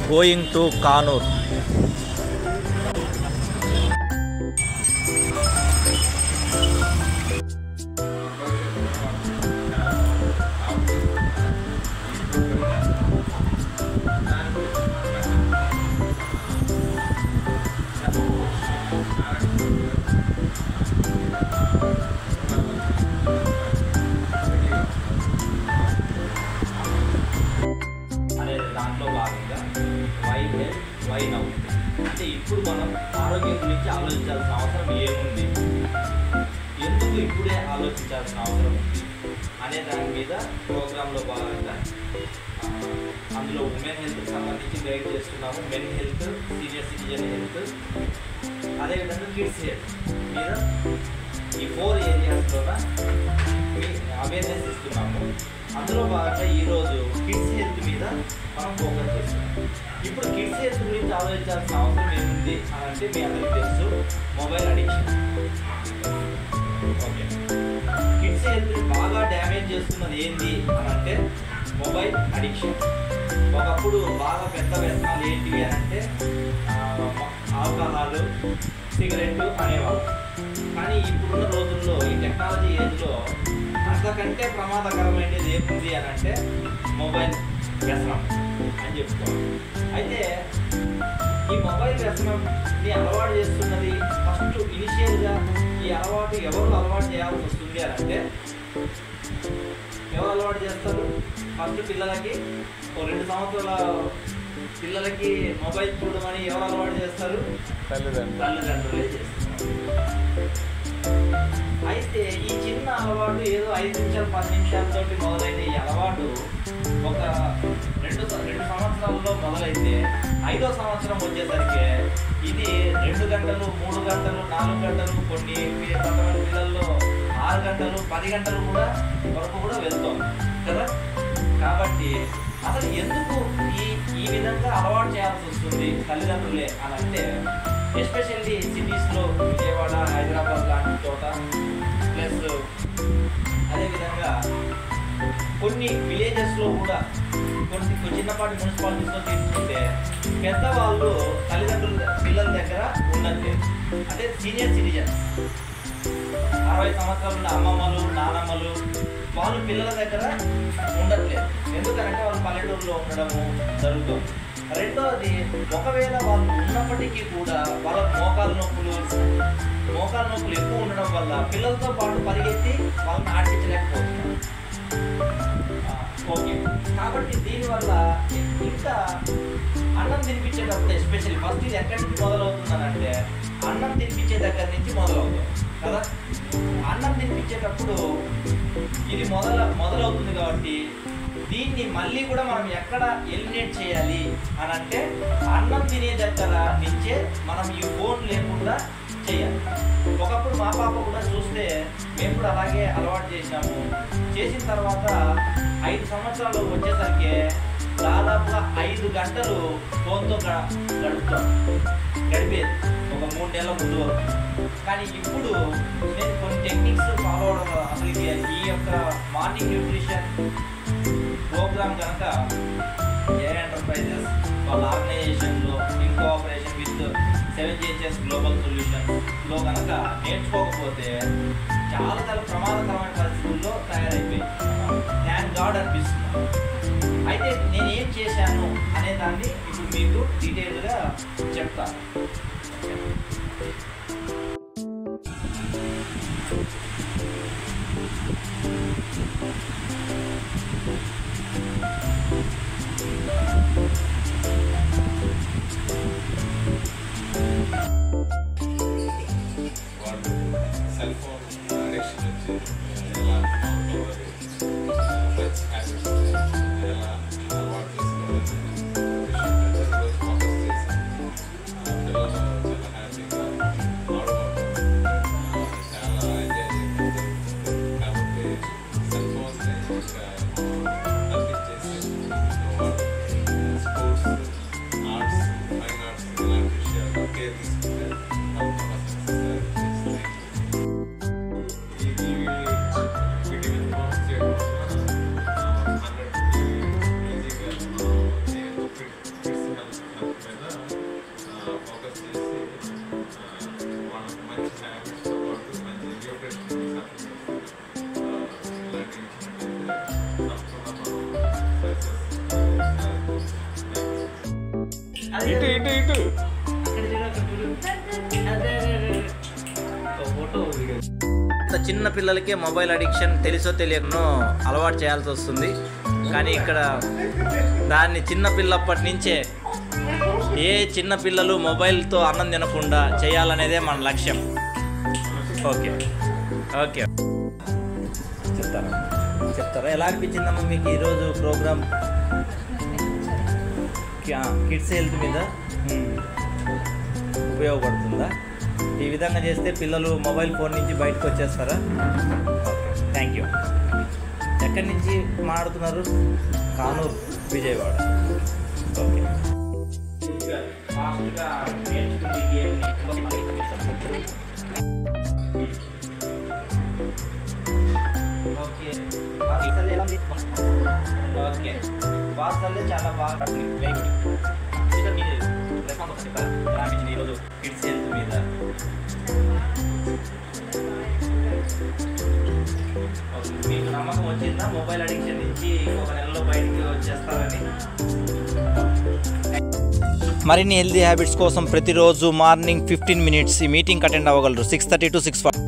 Going to Kannur. దాంట్లో భాగంగా why health why now అంటే ఇప్పుడు మనం ఆరోగ్యం గురించి ఆలోచించాల్సిన అవసరం ఏముంది, ఎందుకు ఇప్పుడే ఆలోచించాల్సిన అవసరం ఉంది అనే దాని మీద ప్రోగ్రాంలో భాగంగా అందులో ఉమెన్ హెల్త్కి సంబంధించి గైడ్ చేస్తున్నాము. Men health, senior citizen health, అదేవిధంగా కిడ్స్ హెల్త్ మీద ఈ 4 ఏరియాస్లోన అవేర్నెస్ ఇస్తున్నాము. అందులో భాగంగా ఈరోజు కిడ్స్ హెల్త్ మీద మనం ఫోకస్ చేస్తున్నాం. ఇప్పుడు కిడ్స్ హెల్త్ గురించి ఆలోచించాల్సిన అవసరం ఏముంది అని అంటే మీ అందరికీ తెలుసు, మొబైల్ అడిక్షన్. ఓకే, కిడ్స్ హెల్త్ని బాగా డ్యామేజ్ చేస్తున్నది ఏంటి అని అంటే మొబైల్ అడిక్షన్. ఒకప్పుడు బాగా పెద్ద వ్యసనాలు ఏంటివి అని అంటే ఆల్కహాల్, సిగరెట్ అనేవాళ్ళు. కానీ ఇప్పుడున్న రోజుల్లో ఈ టెక్నాలజీ ఏజ్లో అంతకంటే ప్రమాదకరమైనది ఏముంది అని అంటే మొబైల్ వ్యసనం అని చెప్పుకోవాలి. అయితే ఈ మొబైల్ వ్యసనంని అలవాటు చేస్తున్నది ఫస్ట్ ఇనిషియల్గా ఈ అలవాటు ఎవరు అలవాటు చేయాల్సి వస్తుంది అని అంటే ఎవరు అలవాటు చేస్తారు? ఫస్ట్ పిల్లలకి 2 సంవత్సరాల పిల్లలకి మొబైల్ చూడమని ఎవరు అలవాటు చేస్తారు? తల్లిదండ్రులే చేస్తారు. అయితే ఈ చిన్న అలవాటు ఏదో 5 నిమిషాలు 10 నిమిషాలతో మొదలైన ఈ అలవాటు ఒక 2 సంవత్సరాల్లో మొదలైతే 5వ సంవత్సరం వచ్చేసరికి ఇది 2 గంటలు, 3 గంటలు, 4 గంటలు, కొంతమంది పిల్లల్లో 6 గంటలు, 10 గంటలు వరకు కూడా వెళ్తాం కదా. కాబట్టి అసలు ఎందుకు ఈ విధంగా అలవాటు చేయాల్సి వస్తుంది తల్లిదండ్రులే అని అంటే, ఎస్పెషల్లీ సిటీస్లో విజయవాడ, హైదరాబాద్ లాంటి చోట, ప్లస్ అదేవిధంగా కొన్ని విలేజెస్లో కూడా కొన్ని చిన్నపాటి మున్సిపాలిటీస్లో తీసుకుంటే పెద్దవాళ్ళు పిల్లల దగ్గర ఉండట్లేదు. అంటే సీనియర్ సిటిజన్స్ 60 సంవత్సరాలు ఉన్న అమ్మమ్మలు, నానమ్మలు వాళ్ళు పిల్లల దగ్గర ఉండట్లేదు. ఎందుకంటే వాళ్ళు పల్లెటూరులో ఉండడము జరుగుతుంది. రెండవది, ఒకవేళ వాళ్ళు ఉన్నప్పటికీ కూడా వాళ్ళ మోకాలు నొప్పులు ఎక్కువ ఉండడం వల్ల పిల్లలతో పాటు పరిగెత్తి వాళ్ళని ఆడించలేకపోతున్నారు. ఓకే, కాబట్టి దీనివల్ల ఇంకా అన్నం తినిపించేటప్పుడు ఎస్పెషల్లీ ఫస్ట్ ఇది ఎక్కడి నుంచి మొదలవుతుందనంటే అన్నం తినిపించే దగ్గర నుంచి మొదలవుతుంది కదా. అన్నం తినిపించేటప్పుడు ఇది మొదలవుతుంది కాబట్టి దీన్ని మళ్ళీ కూడా మనం ఎక్కడ ఎలిమినేట్ చేయాలి అని అంటే అన్నం తినే దగ్గర నుంచే మనం ఈ ఫోన్ లేకుండా చేయాలి. ఒకప్పుడు మా పాప కూడా చూస్తే మేము కూడా అలాగే అలవాటు చేసినాము. చేసిన తర్వాత 5 సంవత్సరాలు వచ్చేసరికి దాదాపుగా 5 గంటలు ఫోన్తో గడిపేది ఒక 3 నెలల ముందు వరకు. కానీ ఇప్పుడు నేను కొన్ని టెక్నిక్స్ ఫాలో అవడం వల్ల అసలు ఈ యొక్క మార్నింగ్ న్యూట్రిషన్ ప్రోగ్రామ్ కనుక ఏఆర్ ఎంటర్ప్రైజెస్ వాళ్ళ ఆర్గనైజేషన్లో in cooperation with 7GHS global సొల్యూషన్స్లో కనుక నేర్చుకోకపోతే చాలా ప్రమాదకరమైన పరిస్థితుల్లో తయారైపోయింది. థ్యాంక్ గాడ్ అనిపిస్తుంది. అయితే నేను ఏం చేశాను అనే దాన్ని ఇప్పుడు మీకు డీటెయిల్గా చెప్తాను. సెల్ ఫోన్ అడిక్షన్ నుంచి ఎలా ఎలా అలవాటు చేసుకోవాలి ఫోకస్ చేసి పిల్లలు ఫోకస్ చేసి వాళ్ళకి మంచి హ్యాబిట్స్తో పాటు మంచి న్యూట్రిషన్ ఇలాంటివి ఇచ్చినట్టయితే తప్పకుండా మనం సక్సెస్. అక్కడ చూడు, ఫోటో వీడియో. చిన్న పిల్లలకే మొబైల్ అడిక్షన్ తెలుసో తెలియకనో అలవాటు చేయాల్సి వస్తుంది. కానీ ఇక్కడ దాన్ని చిన్న పిల్లప్పటి నుంచే ఏ చిన్న పిల్లలు మొబైల్తో అన్నం తినకుండా చేయాలనేదే మన లక్ష్యం. ఓకే ఓకే చెప్తారా ఎలా అనిపించిందమ్మా మీకు ఈరోజు ప్రోగ్రామ్? కిడ్స్ హెల్త్ మీద ఉపయోగపడుతుందా? ఈ విధంగా చేస్తే పిల్లలు మొబైల్ ఫోన్ నుంచి బయటకు వచ్చేస్తారా? Okay, thank you. ఎక్కడి నుంచి మాట్లాడుతున్నారు? కానూరు, విజయవాడ. ఓకే. ఓకే, వాస్తవాలు చాలా బాగా ఈరోజు కిడ్స్ హెల్త్ మీద మీకు నమ్మకం వచ్చిందా మొబైల్ అడిక్షన్ నుంచి ఒక నెలలో బయటికి వచ్చేస్తారని? మరిన్ని హెల్తీ హ్యాబిట్స్ కోసం ప్రతిరోజు మార్నింగ్ 15 minutes ఈ మీటింగ్ అటెండ్ అవ్వగలరు 6:30 to 6:40.